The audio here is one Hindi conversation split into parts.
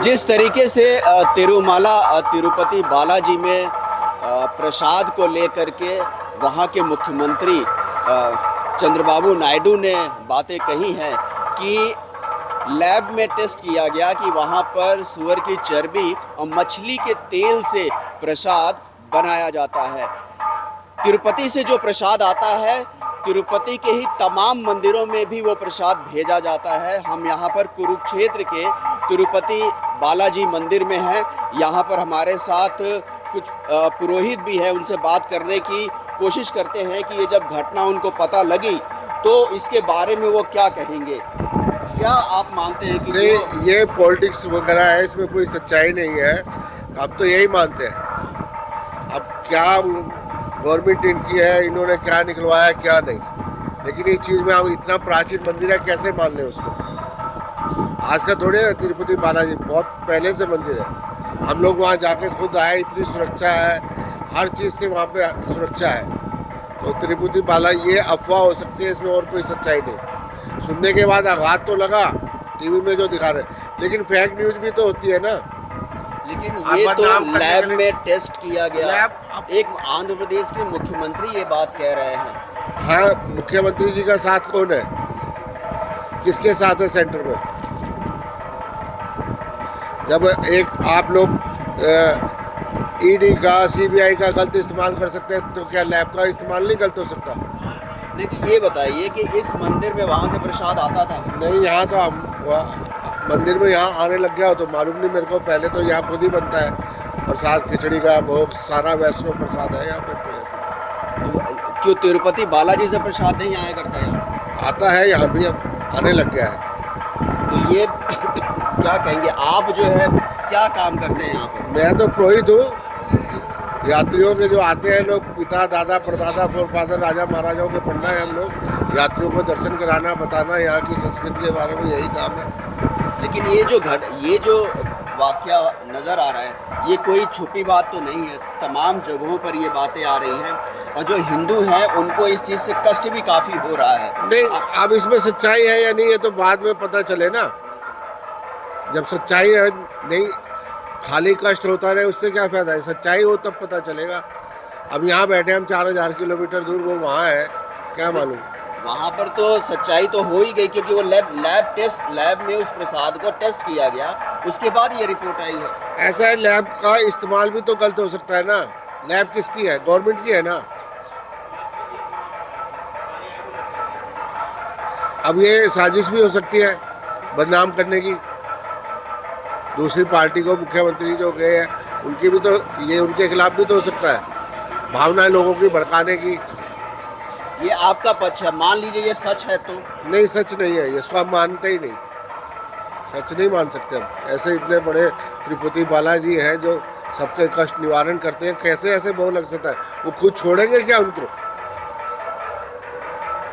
जिस तरीके से तिरुपति बालाजी में प्रसाद को लेकर के वहाँ के मुख्यमंत्री चंद्रबाबू नायडू ने बातें कही हैं कि लैब में टेस्ट किया गया कि वहाँ पर सूअर की चर्बी और मछली के तेल से प्रसाद बनाया जाता है। तिरुपति से जो प्रसाद आता है, तिरुपति के ही तमाम मंदिरों में भी वो प्रसाद भेजा जाता है। हम यहाँ पर कुरुक्षेत्र के तिरुपति बालाजी मंदिर में हैं। यहाँ पर हमारे साथ कुछ पुरोहित भी है, उनसे बात करने की कोशिश करते हैं कि ये जब घटना उनको पता लगी तो इसके बारे में वो क्या कहेंगे। क्या आप मानते हैं कि नहीं, ये पॉलिटिक्स वगैरह है, इसमें कोई सच्चाई नहीं है। अब तो यही मानते हैं। अब क्या गवर्नमेंट इनकी है, इन्होंने क्या निकलवाया क्या नहीं, लेकिन इस चीज़ में अब इतना प्राचीन मंदिर है, कैसे मान लें उसको। आज का थोड़े है तिरुपति बालाजी, बहुत पहले से मंदिर है। हम लोग वहाँ जाके खुद आए, इतनी सुरक्षा है, हर चीज़ से वहाँ पे सुरक्षा है। तो तिरुपति बालाजी ये अफवाह हो सकती है, इसमें और कोई सच्चाई नहीं। सुनने के बाद आघात तो लगा टीवी में जो दिखा रहे, लेकिन फेक न्यूज़ भी तो होती है ना। लेकिन ये तो लैब में टेस्ट किया गया। एक आंध्र प्रदेश के मुख्यमंत्री ये बात कह रहे हैं। हाँ, मुख्यमंत्री जी का साथ कौन है, किसके साथ है सेंटर में? जब एक आप लोग ईडी का, सीबीआई का गलत इस्तेमाल कर सकते हैं, तो क्या लैब का इस्तेमाल नहीं गलत हो सकता? नहीं तो ये बताइए कि इस मंदिर में वहाँ से प्रसाद आता था? नहीं, यहाँ तो मंदिर में यहाँ आने लग गया हो तो मालूम नहीं मेरे को। पहले तो यहाँ खुद ही बनता है प्रसाद, खिचड़ी का भोग, सारा वैष्णव प्रसाद है यहाँ पे। तो क्यों तिरुपति बालाजी से प्रसाद नहीं आया करता है? आता है यहाँ भी, अब आने लग गया है। तो ये क्या कहेंगे आप, जो है क्या काम करते हैं यहाँ पर? मैं तो पुरोहित हूँ। यात्रियों के जो आते हैं लोग, पिता दादा परदादा फोरफादर राजा महाराजाओं के पन्ना है हम लोग। यात्रियों को दर्शन कराना, बताना यहाँ की संस्कृति के बारे में, यही काम है। लेकिन ये जो वाकया नज़र आ रहा है, ये कोई छुपी बात तो नहीं है। तमाम जगहों पर ये बातें आ रही हैं और जो हिंदू हैं उनको इस चीज़ से कष्ट भी काफ़ी हो रहा है। नहीं, अब इसमें सच्चाई है या नहीं, ये तो बाद में पता चले ना। जब सच्चाई है, नहीं खाली कष्ट होता रहे उससे क्या फ़ायदा है, सच्चाई हो तब पता चलेगा। अब यहाँ बैठे हम 4000 किलोमीटर दूर, वो वहाँ है, क्या मालूम। वहाँ पर तो सच्चाई तो हो ही गई, क्योंकि वो लैब में उस प्रसाद को टेस्ट किया गया, उसके बाद ये रिपोर्ट आई है। ऐसा है, लैब का इस्तेमाल भी तो गलत हो सकता है ना। लैब किसकी है? गवर्नमेंट की है ना। अब ये साजिश भी हो सकती है बदनाम करने की। दूसरी पार्टी को मुख्यमंत्री जो गए हैं उनकी भी तो, ये उनके खिलाफ भी तो हो सकता है, भावनाएं लोगों की भड़काने की। ये आपका पक्ष है, मान लीजिए ये सच है तो? नहीं, सच नहीं है, इसको हम मानते ही नहीं। सच नहीं मान सकते हम। ऐसे इतने बड़े तिरुपति बालाजी हैं जो सबके कष्ट निवारण करते हैं, कैसे ऐसे बोल लग सकता है? वो खुद छोड़ेंगे क्या उनको?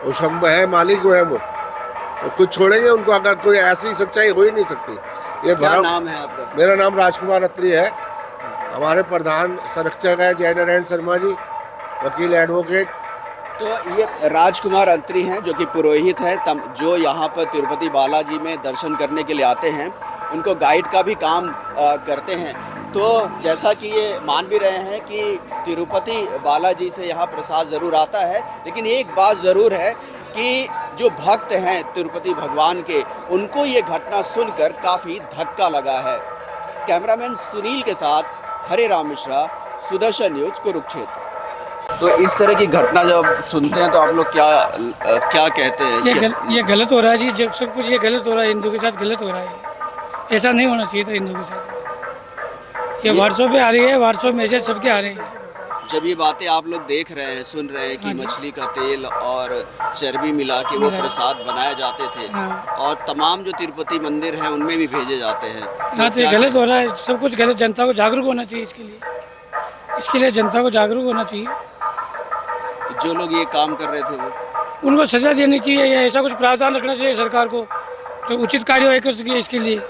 वो शंभ है, मालिक वो है, वो खुद छोड़ेंगे उनको? अगर कोई ऐसी सच्चाई हो ही नहीं सकती। ये क्या नाम है आपका? मेरा नाम राजकुमार अत्री है। हमारे प्रधान संरक्षक है जय नारायण शर्मा जी, वकील एडवोकेट। तो ये राजकुमार अत्री हैं जो कि पुरोहित है, जो यहाँ पर तिरुपति बालाजी में दर्शन करने के लिए आते हैं, उनको गाइड का भी काम करते हैं। तो जैसा कि ये मान भी रहे हैं कि तिरुपति बालाजी से यहाँ प्रसाद ज़रूर आता है, लेकिन एक बात ज़रूर है कि जो भक्त हैं तिरुपति भगवान के, उनको ये घटना सुनकर काफ़ी धक्का लगा है। कैमरामैन सुनील के साथ हरे राम मिश्रा, सुदर्शन न्यूज़, कुरुक्षेत्र। तो इस तरह की घटना जब सुनते हैं तो आप लोग क्या कहते हैं? ये गलत हो रहा है जी, जब सब कुछ ये गलत हो रहा है, हिंदू के साथ गलत हो रहा है। ऐसा नहीं होना चाहिए था हिंदू के साथ। ये व्हाट्सएप पे आ रही है, व्हाट्सएप मैसेज सबके आ रहे हैं। जब ये बातें आप लोग देख रहे हैं, सुन रहे हैं कि मछली का तेल और चर्बी मिला के वो प्रसाद बनाए जाते थे, और तमाम जो तिरुपति मंदिर हैं उनमें भी भेजे जाते हैं, हाँ, तो ये गलत हो रहा है, सब कुछ गलत। जनता को जागरूक होना चाहिए इसके लिए जनता को जागरूक होना चाहिए। जो लोग ये काम कर रहे थे वो, उनको सजा देनी चाहिए, या ऐसा कुछ प्रावधान रखना चाहिए सरकार को जो उचित कार्यवाही कर सके, इसके लिए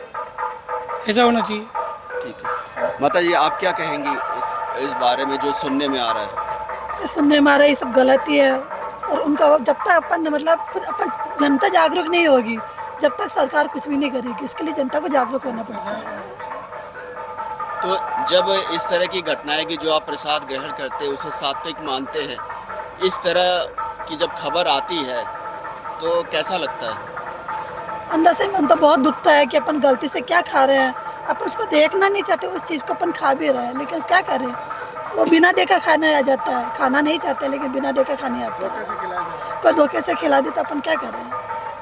ऐसा होना चाहिए। ठीक है माता जी, आप क्या कहेंगी इस बारे में जो सुनने में आ रहा है? सुनने में आ रहा है ये सब गलत ही है, और उनका जब तक अपन मतलब खुद अपन जनता जागरूक नहीं होगी, जब तक सरकार कुछ भी नहीं करेगी। इसके लिए जनता को जागरूक होना पड़ता है। तो जब इस तरह की घटनाएं कि जो आप प्रसाद ग्रहण करते हैं उसे सात्विक मानते हैं, इस तरह की जब खबर आती है तो कैसा लगता है? अंदर से मन तो बहुत दुखता है कि अपन गलती से क्या खा रहे हैं, अपन उसको देखना नहीं चाहते, उस चीज़ को अपन खा भी रहे हैं, लेकिन क्या करें, वो बिना देखा खाने आ जाता है, खाना नहीं चाहते लेकिन बिना देखा खाने आता है, कोई धोखे से खिला दे तो अपन क्या करें।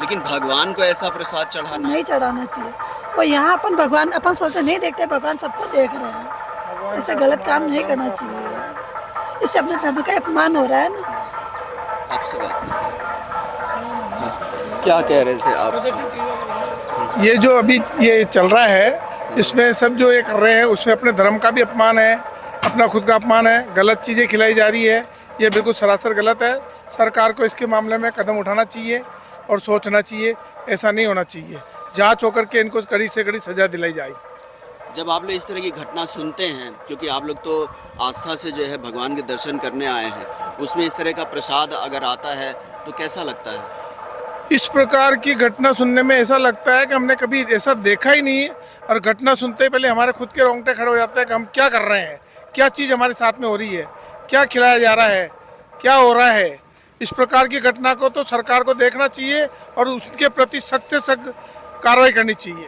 लेकिन भगवान को ऐसा प्रसाद चढ़ाना नहीं चढ़ाना चाहिए, वो यहाँ अपन भगवान अपन सोचे नहीं देखते, भगवान सबको देख रहे हैं, ऐसे गलत काम नहीं करना चाहिए, इससे अपने धर्म का अपमान हो रहा है ना। आपसे बात क्या कह रहे थे आप? ये जो अभी ये चल रहा है इसमें सब जो ये कर रहे हैं उसमें अपने धर्म का भी अपमान है, अपना खुद का अपमान है, गलत चीज़ें खिलाई जा रही है, ये बिल्कुल सरासर गलत है। सरकार को इसके मामले में कदम उठाना चाहिए और सोचना चाहिए, ऐसा नहीं होना चाहिए, जांच होकर के इनको कड़ी से कड़ी सज़ा दिलाई जाए। जब आप लोग इस तरह की घटना सुनते हैं, क्योंकि आप लोग तो आस्था से जो है भगवान के दर्शन करने आए हैं, उसमें इस तरह का प्रसाद अगर आता है तो कैसा लगता है? इस प्रकार की घटना सुनने में ऐसा लगता है कि हमने कभी ऐसा देखा ही नहीं है, और घटना सुनते ही पहले हमारे खुद के रोंगटे खड़े हो जाते हैं कि हम क्या कर रहे हैं, क्या चीज़ हमारे साथ में हो रही है, क्या खिलाया जा रहा है, क्या हो रहा है। इस प्रकार की घटना को तो सरकार को देखना चाहिए और उसके प्रति सख्त से सख्त कार्रवाई करनी चाहिए।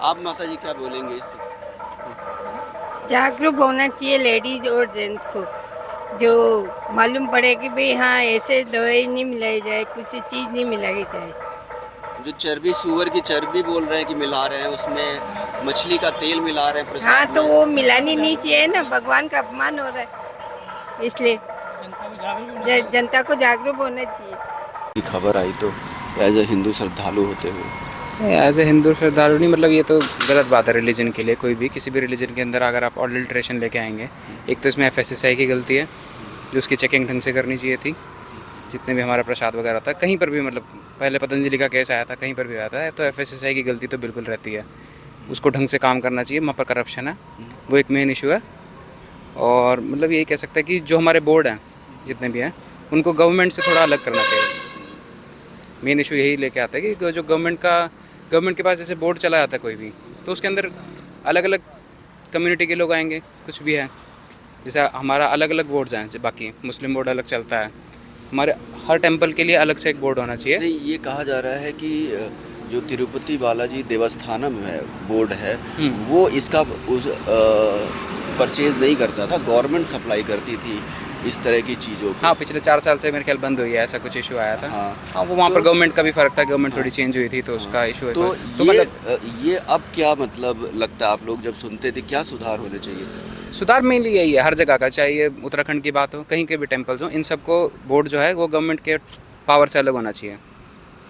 आप माता जी क्या बोलेंगे इस? जागरूक होना चाहिए लेडीज और जेंट्स को, जो मालूम पड़े कि भाई हाँ ऐसे दवाई नहीं मिलाई जाए, कुछ चीज़ नहीं मिलाई जाए। जो चर्बी, सुअर की चर्बी बोल रहे हैं कि मिला रहे हैं, उसमें मछली का तेल मिला रहे हैं प्रसाद हाँ तो में। वो मिलानी नहीं चाहिए ना, भगवान का अपमान हो रहा है, इसलिए जनता को जागरूक होना चाहिए। खबर आई तो एज ए हिंदू श्रद्धालु होते हुए एज ए हिंदू श्रद्धालु नहीं, मतलब ये तो गलत बात है रिलीजन के लिए। कोई भी किसी भी रिलीजन के अंदर अगर आप ऑडल्ट्रेशन लेके आएंगे, एक तो इसमें FSSAI की गलती है, जो उसकी चेकिंग ढंग से करनी चाहिए थी। जितने भी हमारा प्रसाद वगैरह था कहीं पर भी, मतलब पहले पतंजलि का केस आया था, कहीं पर भी आया था, तो FSSAI की गलती तो बिल्कुल रहती है, उसको ढंग से काम करना चाहिए। वहाँ पर करप्शन है, वो एक मेन इशू है। और मतलब यही कह सकते हैं कि जो हमारे बोर्ड हैं जितने भी हैं, उनको गवर्नमेंट से थोड़ा अलग करना चाहिए। मेन इशू यही लेके आता है कि जो गवर्नमेंट के पास जैसे बोर्ड चला जाता है कोई भी, तो उसके अंदर अलग अलग कम्युनिटी के लोग आएंगे, कुछ भी है। जैसे हमारा अलग अलग बोर्ड्स हैं, बाकी मुस्लिम बोर्ड अलग चलता है, हमारे हर टेंपल के लिए अलग से एक बोर्ड होना चाहिए। नहीं, ये कहा जा रहा है कि जो तिरुपति बालाजी देवस्थानम है, बोर्ड है, वो इसका परचेज नहीं करता था, गवर्नमेंट सप्लाई करती थी इस तरह की चीज़ों को। हाँ, पिछले 4 साल से मेरे ख्याल बंद हुई है, ऐसा कुछ इशू आया था। हाँ, वो वहाँ पर गवर्नमेंट का भी फ़र्क था, गवर्नमेंट थोड़ी चेंज हुई थी, तो उसका इशू है। तो मतलब ये अब क्या मतलब लगता है, आप लोग जब सुनते थे क्या सुधार होने चाहिए थे? सुधार मेनली यही है, हर जगह का, चाहे ये उत्तराखंड की बात हो, कहीं के भी टेम्पल्स हो, इन सबको बोर्ड जो है वो गवर्नमेंट के पावर से अलग होना चाहिए।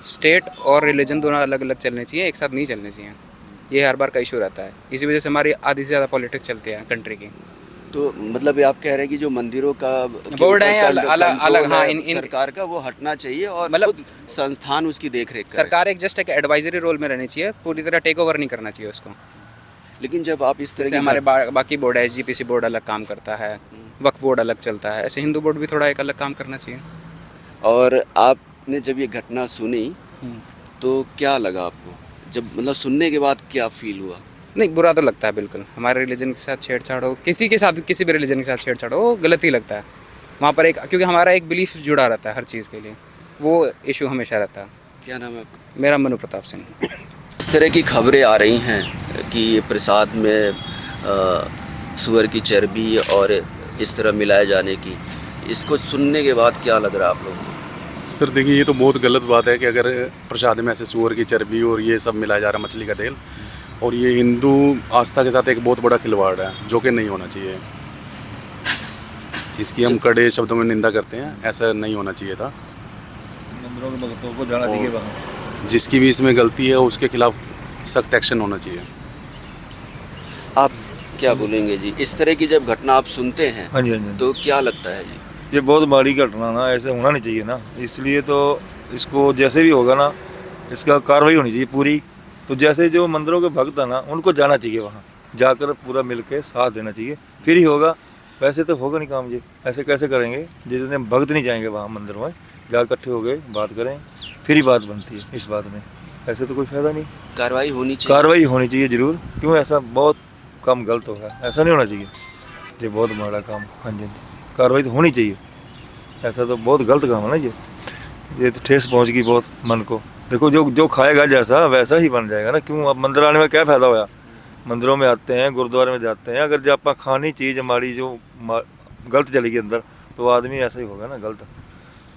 स्टेट और रिलीजन दोनों अलग अलग चलने चाहिए, एक साथ नहीं चलने चाहिए। ये हर बार का इशू रहता है, इसी वजह से हमारी आधी से ज़्यादा पॉलिटिक्स चलती है कंट्री की। तो मतलब ये आप कह रहे हैं कि जो मंदिरों का बोर्ड है अलग, हाँ, सरकार का, वो हटना चाहिए और मतलब खुद संस्थान उसकी देखरेख करे। सरकार एक जस्ट एक एडवाइजरी रोल में रहनी चाहिए, पूरी तरह टेक ओवर नहीं करना चाहिए उसको। लेकिन जब आप इस तरह जैसे की हमारे बाकी बोर्ड है, SGPC बोर्ड अलग काम करता है, वक्फ बोर्ड अलग चलता है, ऐसे हिंदू बोर्ड भी थोड़ा एक अलग काम करना चाहिए। और आपने जब ये घटना सुनी तो क्या लगा आपको, जब मतलब सुनने के बाद क्या फील हुआ? नहीं, बुरा तो लगता है बिल्कुल, हमारे रिलीजन के साथ छेड़छाड़ हो, किसी के साथ, किसी भी रिलीजन के साथ छेड़छाड़ हो, गलत ही लगता है। वहाँ पर एक, क्योंकि हमारा एक बिलीफ जुड़ा रहता है हर चीज़ के लिए, वो इशू हमेशा रहता है। क्या नाम है आपका? मेरा मनु प्रताप सिंह। इस तरह की खबरें आ रही हैं कि प्रसाद में सुअर की चर्बी और इस तरह मिलाए जाने की, इसको सुनने के बाद क्या लग रहा है आप लोगों को? सर देखिए, ये तो बहुत गलत बात है कि अगर प्रसाद में ऐसे सुअर की चर्बी और ये सब मिलाया जा रहा है, मछली का तेल, और ये हिंदू आस्था के साथ एक बहुत बड़ा खिलवाड़ है, जो कि नहीं होना चाहिए। इसकी हम कड़े शब्दों में निंदा करते हैं, ऐसा नहीं होना चाहिए था। मंदिरों के भक्तों को जाना चाहिए वहाँ। जिसकी भी इसमें गलती है उसके खिलाफ सख्त एक्शन होना चाहिए। आप क्या बोलेंगे जी, इस तरह की जब घटना आप सुनते हैं हाँ जी, हाँ जी। तो क्या लगता है जी? ये बहुत बड़ी घटना ना, ऐसे होना नहीं चाहिए ना, इसलिए तो इसको जैसे भी होगा ना, इसका कार्रवाई होनी चाहिए पूरी। तो जैसे जो मंदिरों के भक्त हैं ना, उनको जाना चाहिए वहाँ, जाकर पूरा मिल के साथ देना चाहिए, फिर ही होगा। वैसे तो होगा नहीं काम जी, ऐसे कैसे करेंगे? जितने भक्त नहीं जाएंगे वहाँ मंदिर में, जा इकट्ठे हो गए, बात करें, फिर ही बात बनती है इस बात में। ऐसे तो कोई फ़ायदा नहीं। कार्रवाई होनी चाहिए। कार्रवाई होनी चाहिए ज़रूर, क्यों ऐसा बहुत काम गलत होगा, ऐसा नहीं होना चाहिए, ये बहुत बड़ा काम। हाँ जी, कार्रवाई तो होनी चाहिए, ऐसा तो बहुत गलत काम है ना ये तो ठेस पहुंच गई बहुत मन को। देखो जो खाएगा जैसा वैसा ही बन जाएगा ना, क्यों अब मंदिर आने में क्या फ़ायदा होया, मंदिरों में आते हैं, गुरुद्वारे में जाते हैं, अगर जो आप खानी चीज़ हमारी जो गलत चलेगी अंदर तो आदमी ऐसा ही होगा ना गलत,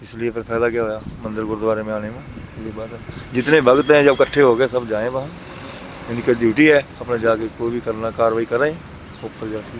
इसलिए फिर फ़ायदा क्या होया मंदिर गुरुद्वारे में आने में। ये बात है, जितने भक्त हैं जब इकट्ठे हो गए सब जाएँ वहाँ, इनकी ड्यूटी है अपना जाके कोई भी करना कार्रवाई करें ऊपर जाके।